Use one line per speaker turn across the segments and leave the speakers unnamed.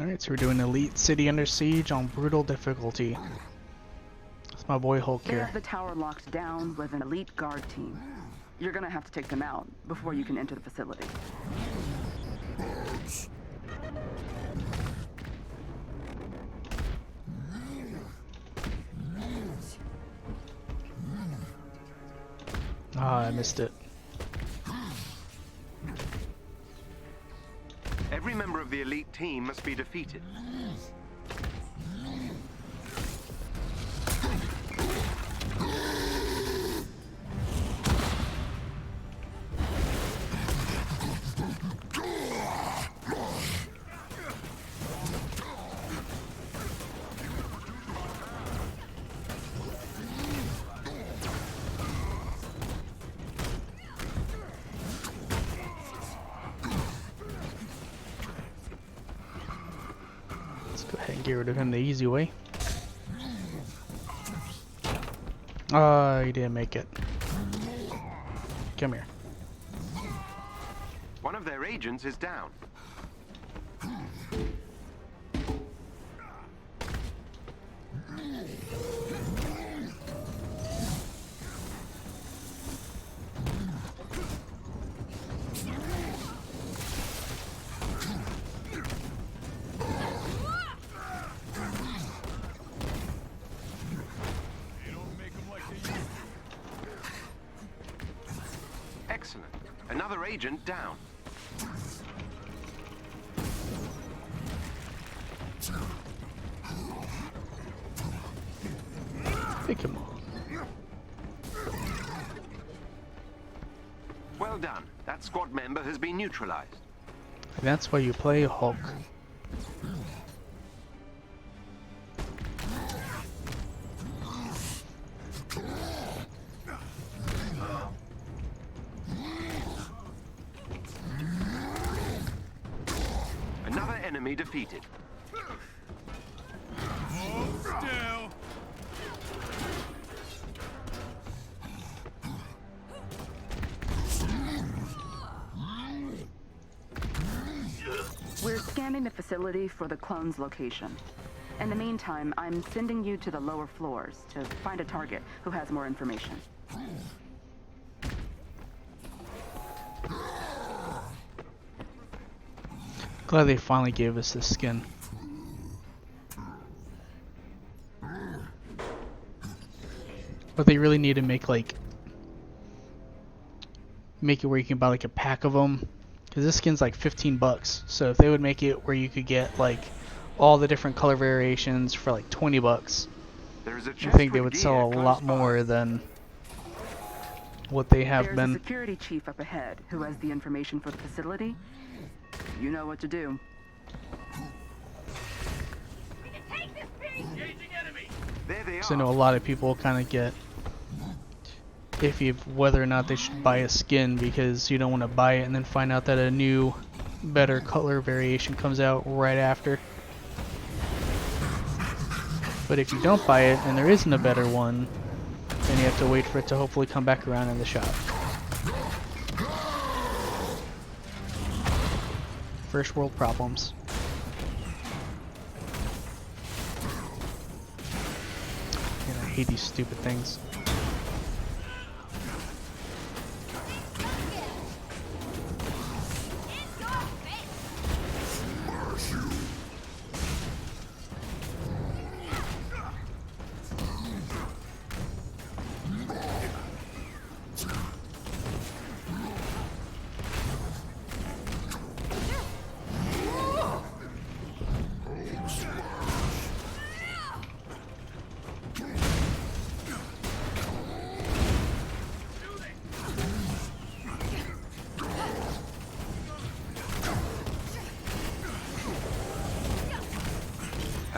Alright, so we're doing Elite City Under Siege on Brutal difficulty. That's my boy Hulk
They
here.
have the tower locked down with an elite guard team. You're gonna have to take them out before you can enter the facility.
Ah, I missed it.
Every member of the elite team must be defeated.
Let's go ahead and get rid of him the easy way. Ah, he didn't make it. Come here.
One of their agents is down. Excellent. Another agent down.
Pick him up.
Well done. That squad member has been neutralized.
And that's why you play Hulk.
Another enemy defeated.
We're scanning the facility for the clone's location. In the meantime, I'm sending you to the lower floors to find a target who has more information.
Glad they finally gave us this skin. But they really need to make it where you can buy like a pack of them, because this skin's like 15 bucks. So if they would make it where you could get like all the different color variations for like 20 bucks,
There is a
I
chest
think they
with
would sell a
gear
lot
close by.
more than what they have
There's
been.
a security chief up ahead who has the information for the facility. You know what to do.
There they
So I
are.
know a lot of people kind of get iffy of whether or not they should buy a skin, because you don't want to buy it and then find out that a new, better color variation comes out right after. But if you don't buy it and there isn't a better one, then you have to wait for it to hopefully come back around in the shop. First world problems. Man, I hate these stupid things.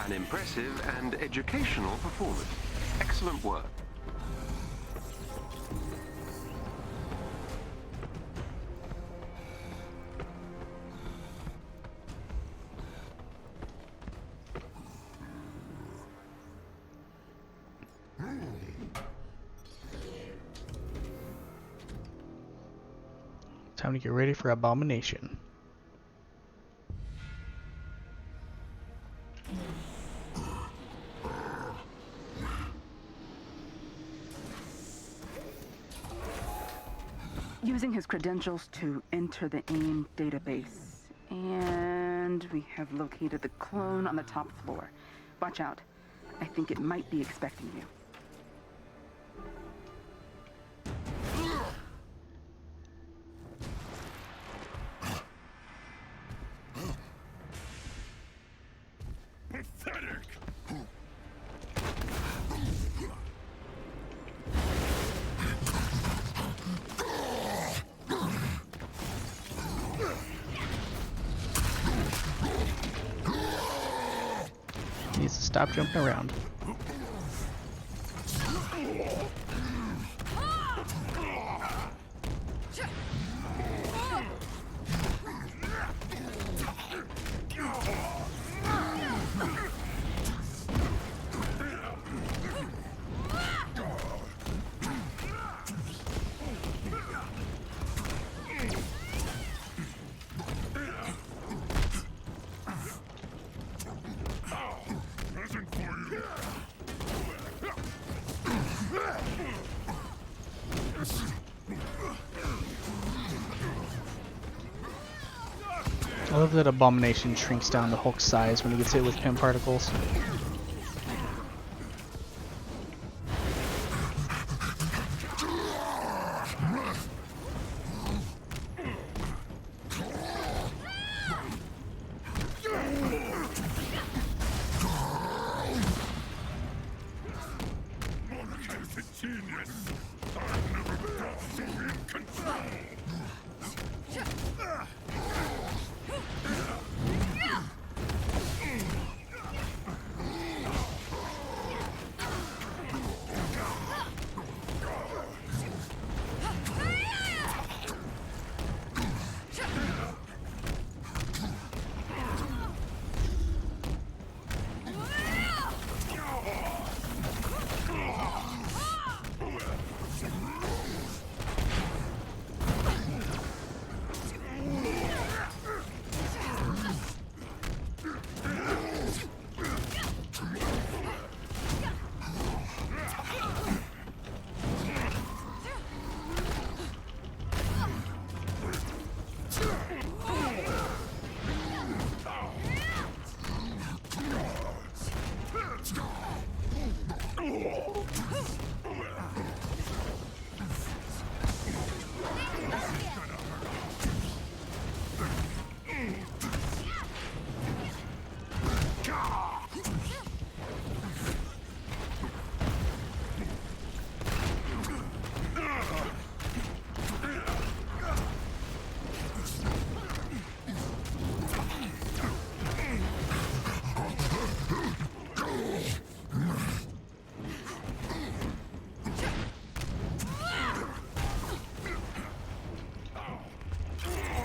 An impressive and educational performance. Excellent work.
Time to get ready for Abomination.
using his credentials to enter the AIM database. And we have located the clone on the top floor. Watch out. I think it might be expecting you.
Pathetic!
Needs to stop jumping around. I love that Abomination shrinks down to Hulk's size when he gets hit with pin particles.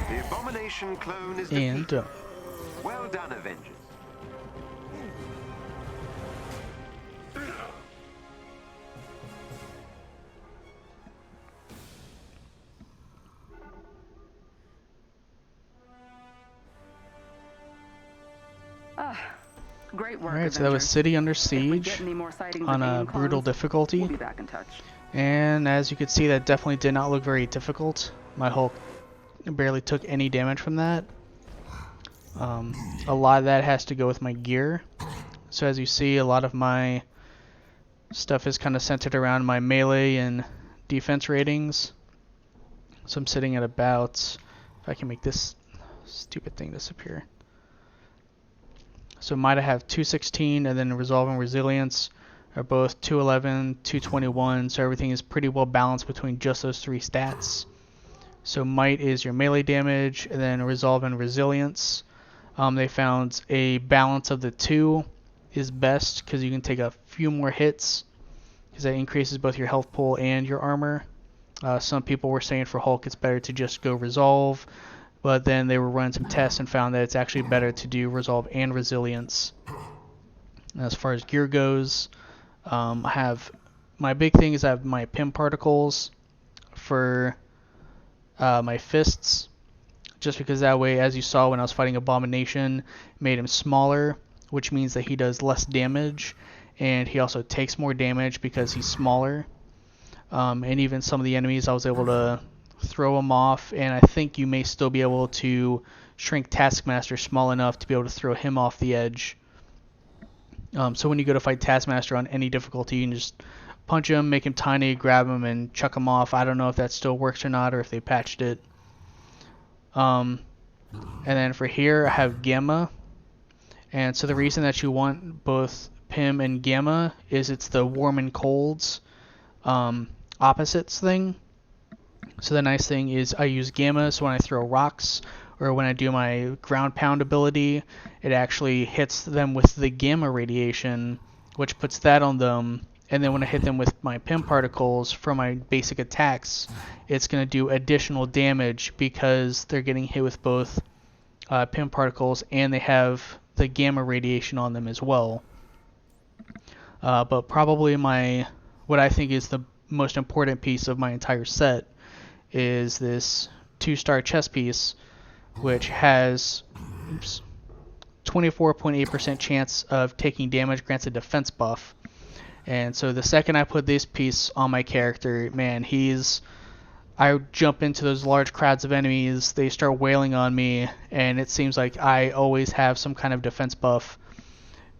The Abomination clone is
And
defeated. Well done, Avengers.
Great work,
alright, so that was
Avengers.
City Under
If we
Siege
get any more sightings
on
of
a
AIM
brutal
clones,
difficulty.
we'll be back in touch.
And as you could see, that definitely did not look very difficult. My Hulk barely took any damage from that. A lot of that has to go with my gear. So as you see, a lot of my stuff is kind of centered around my melee and defense ratings. So I'm sitting at about, if I can make this stupid thing disappear. So might have 216, and then Resolve and Resilience are both 211, 221, so everything is pretty well balanced between just those three stats. So Might is your melee damage, and then Resolve and Resilience. They found a balance of the two is best because you can take a few more hits because that increases both your health pool and your armor. Some people were saying for Hulk it's better to just go Resolve, but then they were running some tests and found that it's actually better to do Resolve and Resilience. As far as gear goes, I have my big thing is I have my pin particles for my fists, just because that way, as you saw when I was fighting Abomination, made him smaller, which means that he does less damage, and he also takes more damage because he's smaller. And even some of the enemies I was able to throw him off, and I think you may still be able to shrink Taskmaster small enough to be able to throw him off the edge. So when you go to fight Taskmaster on any difficulty, you can just punch him, make him tiny, grab him, and chuck him off. I don't know if that still works or not, or if they patched it. And then for here, I have Gamma. And so the reason that you want both Pym and Gamma is it's the warm and colds opposites thing. So the nice thing is I use Gamma, so when I throw rocks or when I do my ground pound ability, it actually hits them with the gamma radiation, which puts that on them. And then when I hit them with my Pym particles for my basic attacks, it's going to do additional damage because they're getting hit with both Pym particles and they have the gamma radiation on them as well. But probably what I think is the most important piece of my entire set is this 2-star chess piece, which has 24.8% chance of taking damage, grants a defense buff. And so the second I put this piece on my character, man, I jump into those large crowds of enemies, they start wailing on me, and it seems like I always have some kind of defense buff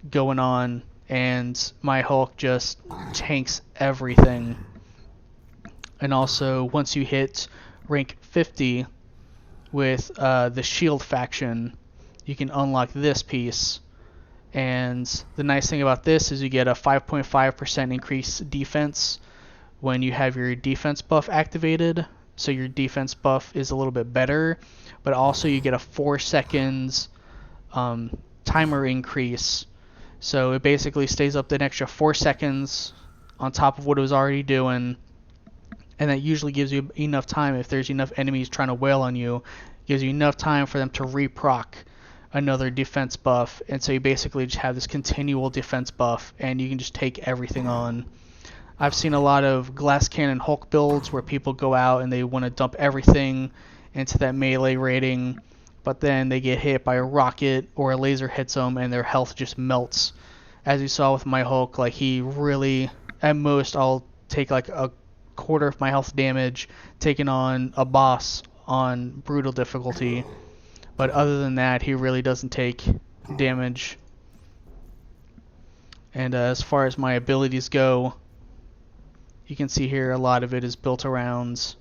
going on, and my Hulk just tanks everything. And also, once you hit rank 50 with the shield faction, you can unlock this piece. And the nice thing about this is you get a 5.5% increased defense when you have your defense buff activated. So your defense buff is a little bit better, but also you get a 4 seconds timer increase. So it basically stays up an extra 4 seconds on top of what it was already doing. And that usually gives you enough time, if there's enough enemies trying to wail on you, gives you enough time for them to reproc another defense buff. And so you basically just have this continual defense buff, and you can just take everything on. I've seen a lot of glass cannon Hulk builds where people go out and they want to dump everything into that melee rating, but then they get hit by a rocket or a laser hits them and their health just melts. As you saw with my Hulk, like he really, at most I'll take like a quarter of my health damage taking on a boss on brutal difficulty, but other than that he really doesn't take damage. And as far as my abilities go, you can see here a lot of it is built around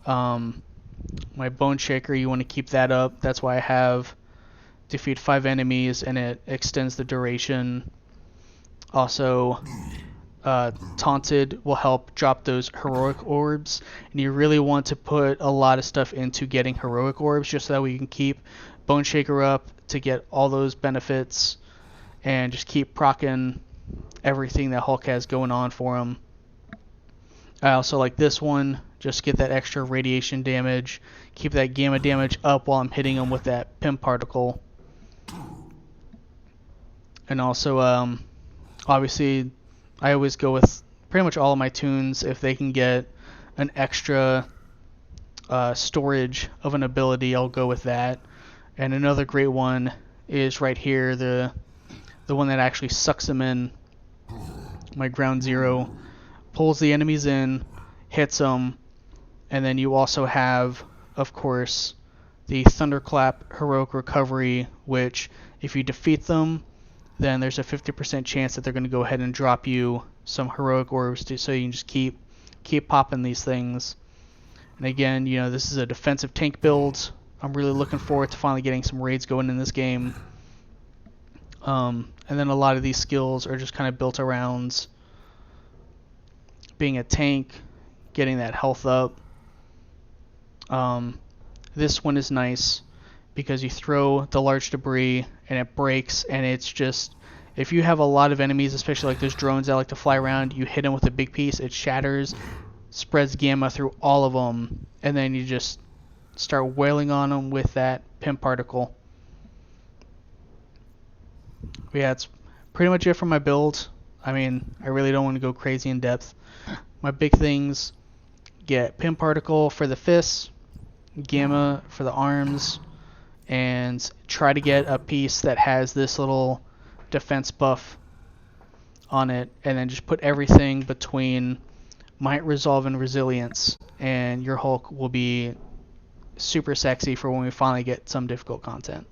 my Bone Shaker. You want to keep that up. That's why I have defeat 5 enemies and it extends the duration. Also, Taunted will help drop those heroic orbs, and you really want to put a lot of stuff into getting heroic orbs just so that we can keep Bone Shaker up to get all those benefits and just keep proccing everything that Hulk has going on for him. I also like this one, just get that extra radiation damage, keep that gamma damage up while I'm hitting him with that Pym particle. And also, obviously, I always go with pretty much all of my tunes if they can get an extra storage of an ability, I'll go with that. And another great one is right here, the one that actually sucks them in. My Ground Zero pulls the enemies in, hits them, and then you also have, of course, the Thunderclap Heroic Recovery, which if you defeat them, then there's a 50% chance that they're going to go ahead and drop you some heroic orbs so you can just keep popping these things. And again, you know, this is a defensive tank build. I'm really looking forward to finally getting some raids going in this game. And then a lot of these skills are just kind of built around being a tank, getting that health up. This one is nice because you throw the large debris and it breaks, and it's just, if you have a lot of enemies, especially like those drones that like to fly around, you hit them with a big piece, it shatters, spreads gamma through all of them, and then you just start wailing on them with that Pym particle. But yeah, it's pretty much it for my build. I mean, I really don't want to go crazy in depth. My big things: get Pym particle for the fists, gamma for the arms, and try to get a piece that has this little defense buff on it, and then just put everything between might resolve in resilience, and your Hulk will be super sexy for when we finally get some difficult content.